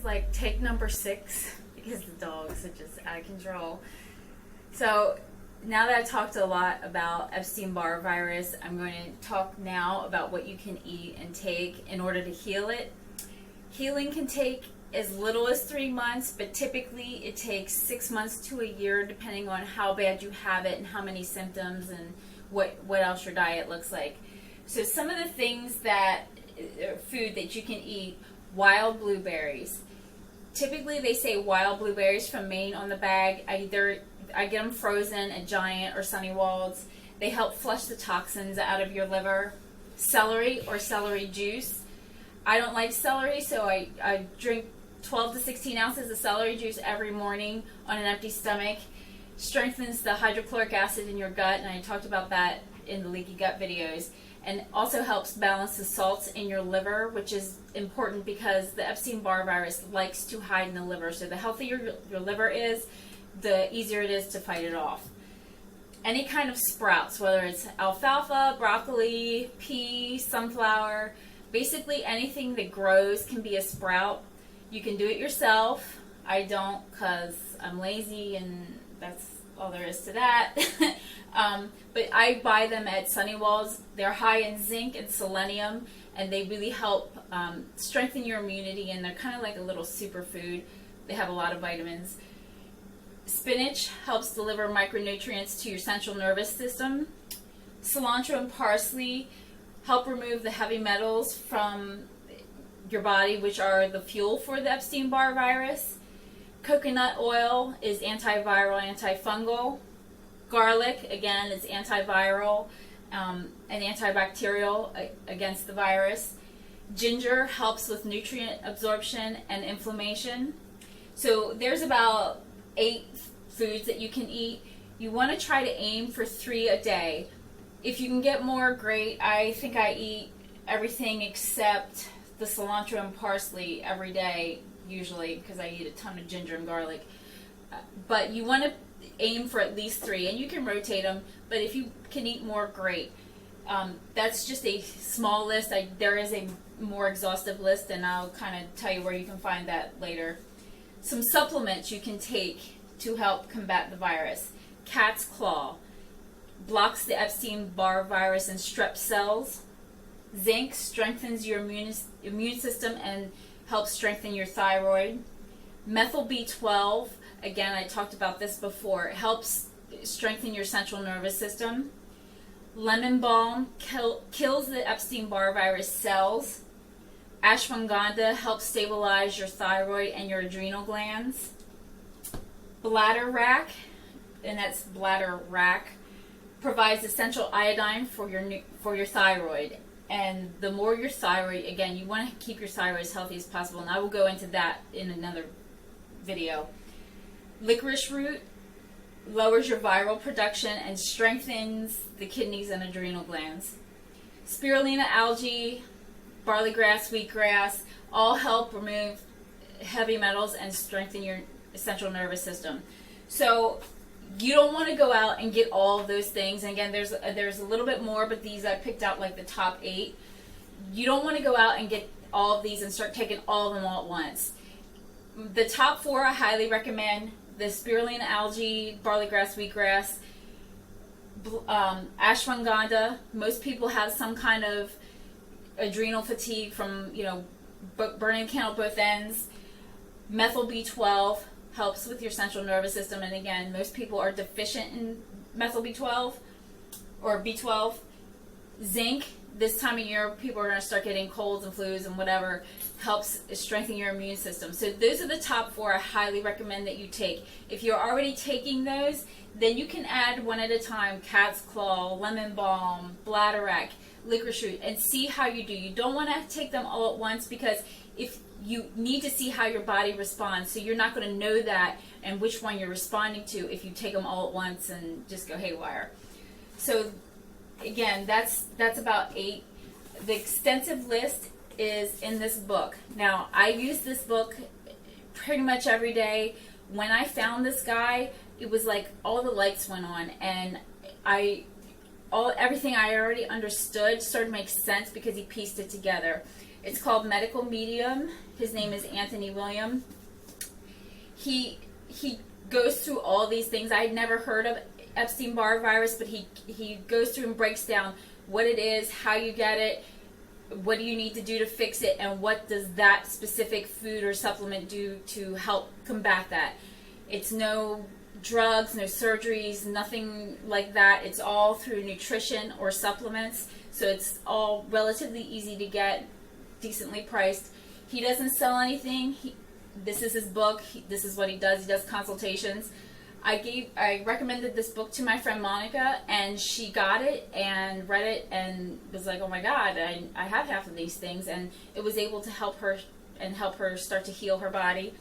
is like take number 6 because the dogs are just out of control. So now that I talked a lot about Epstein Barr virus, I'm going to talk now about what you can eat and take in order to heal it. Healing can take as little as 3 months, but typically it takes 6 months to a year, depending on how bad you have it and how many symptoms and what else your diet looks like. So some of the things that food that you can eat: wild blueberries. Typically they say wild blueberries from Maine on the bag. I get them frozen at Giant or Sunny Walds. They help flush the toxins out of your liver. Celery or celery juice. I don't like celery, so I drink 12 to 16 ounces of celery juice every morning on an empty stomach. Strengthens the hydrochloric acid in your gut, and I talked about that in the leaky gut videos. And also helps balance the salts in your liver, which is important because the Epstein-Barr virus likes to hide in the liver. So the healthier your liver is, the easier it is to fight it off. Any kind of sprouts, whether it's alfalfa, broccoli, pea, sunflower, basically anything that grows can be a sprout. You can do it yourself. I don't, because I'm lazy and that's all there is to that. But I buy them at Sunny Walls. They're high in zinc and selenium, and they really help strengthen your immunity, and they're kind of like a little superfood. They have a lot of vitamins. Spinach helps deliver micronutrients to your central nervous system. Cilantro and parsley help remove the heavy metals from your body, which are the fuel for the Epstein-Barr virus. Coconut oil is antiviral, antifungal. Garlic, again, is antiviral and antibacterial against the virus. Ginger helps with nutrient absorption and inflammation. So there's about 8 foods that you can eat. You want to try to aim for 3 a day. If you can get more, great. I think I eat everything except the cilantro and parsley every day, usually, because I eat a ton of ginger and garlic. But you want to aim for at least 3, and you can rotate them, but if you can eat more, great. That's just a small list. There is a more exhaustive list, and I'll kind of tell you where you can find that later. Some supplements you can take to help combat the virus. Cat's claw blocks the Epstein-Barr virus and strep cells. Zinc strengthens your immune system and helps strengthen your thyroid. Methyl B12, again, I talked about this before, it helps strengthen your central nervous system. Lemon balm kills the Epstein-Barr virus cells. Ashwagandha helps stabilize your thyroid and your adrenal glands. Bladder rack, and that's bladder rack, provides essential iodine for your thyroid. And the more your thyroid, again, you want to keep your thyroid as healthy as possible, and I will go into that in another video. Licorice root lowers your viral production and strengthens the kidneys and adrenal glands. Spirulina algae, barley grass, wheatgrass, all help remove heavy metals and strengthen your central nervous system. So you don't want to go out and get all of those things. And again, there's a little bit more, but these I picked out like the top 8. You don't want to go out and get all of these and start taking all of them all at once. The top 4 I highly recommend: the spirulina algae, barley grass, wheatgrass, ashwagandha. Most people have some kind of adrenal fatigue from, burning the candle at both ends. Methyl B12 helps with your central nervous system, and again, most people are deficient in methyl B12 or B12. Zinc, this time of year, people are going to start getting colds and flus and whatever, helps strengthen your immune system. So those are the top 4 I highly recommend that you take. If you're already taking those, then you can add one at a time: cat's claw, lemon balm, bladderwrack, licorice root, and see how you do. You don't want to take them all at once, because if you need to see how your body responds, so you're not going to know that and which one you're responding to if you take them all at once and just go haywire. So again, that's about 8. The extensive list is in this book. Now, I use this book pretty much every day. When I found this guy, it was like all the lights went on, and everything I already understood started to make sense because he pieced it together. It's called Medical Medium. His name is Anthony William. He goes through all these things. I had never heard of Epstein Barr virus, but he goes through and breaks down what it is, how you get it, what do you need to do to fix it, and what does that specific food or supplement do to help combat that. It's no drugs, no surgeries, nothing like that. It's all through nutrition or supplements, so it's all relatively easy to get, decently priced. He doesn't sell anything. This is his book. This is what he does. He does consultations. I recommended this book to my friend Monica, and she got it and read it and was like, oh my God, I have half of these things, and it was able to help her and help her start to heal her body.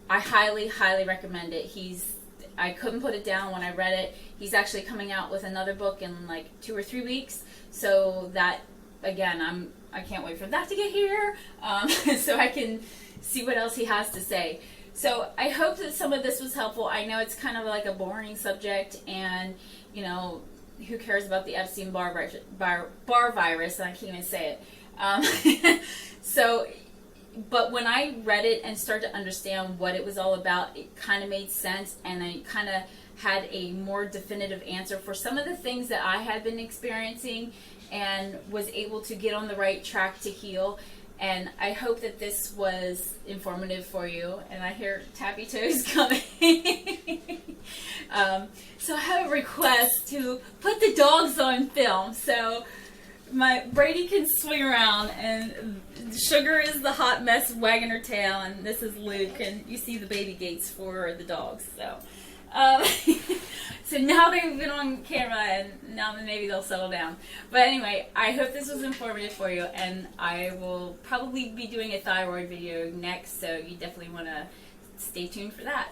I highly, highly recommend it. I couldn't put it down when I read it. He's actually coming out with another book in like 2 or 3 weeks, so that, again, I can't wait for that to get here, so I can see what else he has to say. So I hope that some of this was helpful. I know it's kind of like a boring subject, and who cares about the Epstein Barr virus? And I can't even say it. But when I read it and started to understand what it was all about, it kind of made sense, and I kind of had a more definitive answer for some of the things that I had been experiencing, and was able to get on the right track to heal. And I hope that this was informative for you. And I hear Tappy Toes coming. So I have a request to put the dogs on film. So Brady can swing around, and Sugar is the hot mess wagging her tail, and this is Luke, and you see the baby gates for the dogs. So now they've been on camera, and now maybe they'll settle down. But anyway, I hope this was informative for you, and I will probably be doing a thyroid video next, so you definitely want to stay tuned for that.